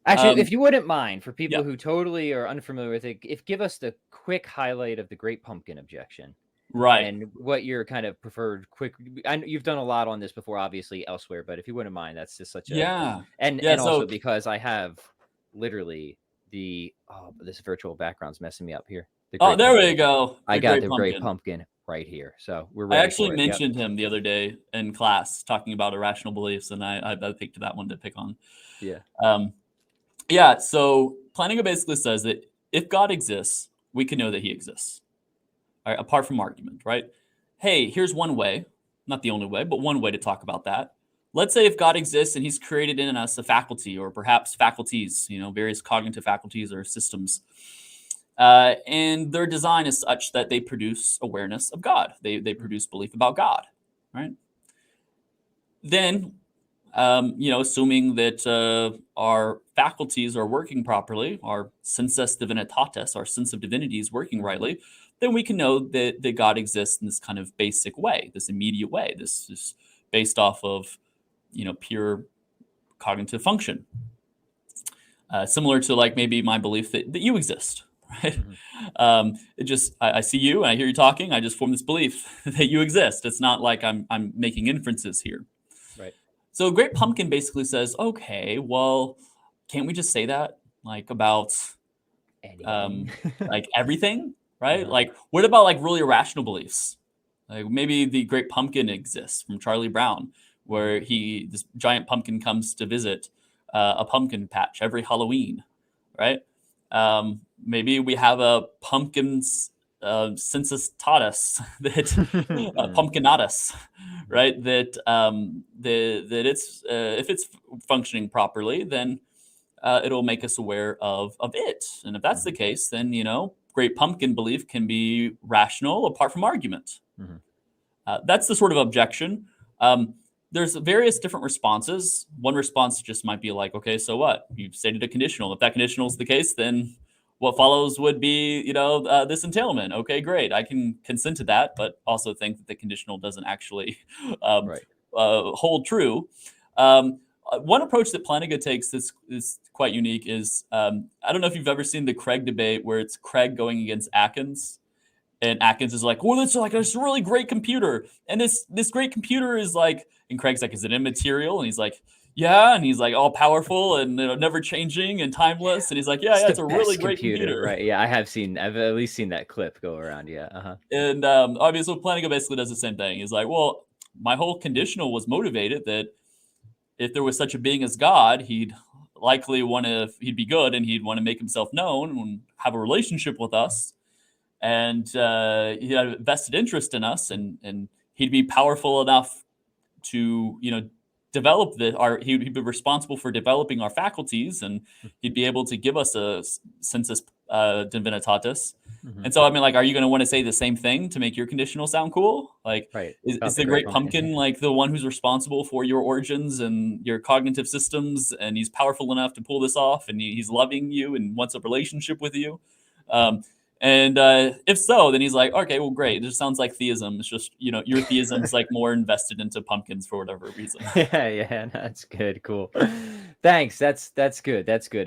Actually, if you wouldn't mind, for people Yeah. who totally are unfamiliar with it, give us the quick highlight of the Great Pumpkin Objection Right. and what your kind of preferred quick. I know you've done a lot on this before, obviously elsewhere, but if you wouldn't mind, that's just such a Yeah. and Yeah. also So, because I have literally this virtual background's messing me up here. The oh, Great there we Pumpkin. go. I The got Great the Great Pumpkin. Pumpkin right here, so we're I ready actually for it. Yep. mentioned him the other day in class talking about irrational beliefs, and I picked that one to pick on. Yeah. Um, yeah, so Plantinga basically says that if God exists, we can know that he exists, all right, apart from argument, right? Hey, here's one way, not the only way, but one way to talk about that. Let's say if God exists and he's created in us a faculty or perhaps faculties, various cognitive faculties or systems. And their design is such that they produce awareness of God. They produce belief about God, right? Then, assuming that our faculties are working properly, our sensus divinitatis, our sense of divinity is working rightly, then we can know that God exists in this kind of basic way, this immediate way. This is based off of, pure cognitive function. Similar to like maybe my belief that you exist, right? I see you and I hear you talking. I just form this belief that you exist. It's not like I'm making inferences here. Right. So Great Pumpkin basically says, okay, well, can't we just say that like about Anything. like everything, right? Uh-huh. Like what about like really irrational beliefs? Like maybe the Great Pumpkin exists from Charlie Brown, where this giant pumpkin comes to visit a pumpkin patch every Halloween, right? Maybe we have a pumpkin's sensus tatus that pumpkinatus, right? That it's if it's functioning properly, then it'll make us aware of it. And if that's the case, then Great Pumpkin belief can be rational apart from argument. That's the sort of objection. There's various different responses. One response just might be like, okay, so what? You've stated a conditional. If that conditional is the case, then what follows would be, this entailment. Okay, great. I can consent to that, but also think that the conditional doesn't actually Right. hold true. One approach that Plantinga takes that's is quite unique is I don't know if you've ever seen the Craig debate where it's Craig going against Atkins. And Atkins is like, well, that's like this really great computer. And this great computer is like, and Craig's like, is it immaterial? And he's like, yeah. And he's like all powerful and never changing and timeless. And he's like, yeah, It's it's the a really best great computer, computer. right? Yeah, I've at least seen that clip go around. Yeah. Uh-huh. And obviously, Plantinga basically does the same thing. He's like, well, my whole conditional was motivated that if there was such a being as God, he'd he'd be good and he'd want to make himself known and have a relationship with us. And he had a vested interest in us, and he'd be powerful enough to develop he'd be responsible for developing our faculties, and he'd be able to give us a sensus divinitatis. And so I mean, like, are you going to want to say the same thing to make your conditional sound cool? Like, Right. is About the the Great Great Pumpkin. Pumpkin like the one who's responsible for your origins and your cognitive systems, and he's powerful enough to pull this off, and he's loving you and wants a relationship with you? And if so, then he's like, okay, well, great. It just sounds like theism. It's just, your theism's like more invested into pumpkins for whatever reason. Yeah, yeah, that's good. Cool. Thanks. That's good. That's good.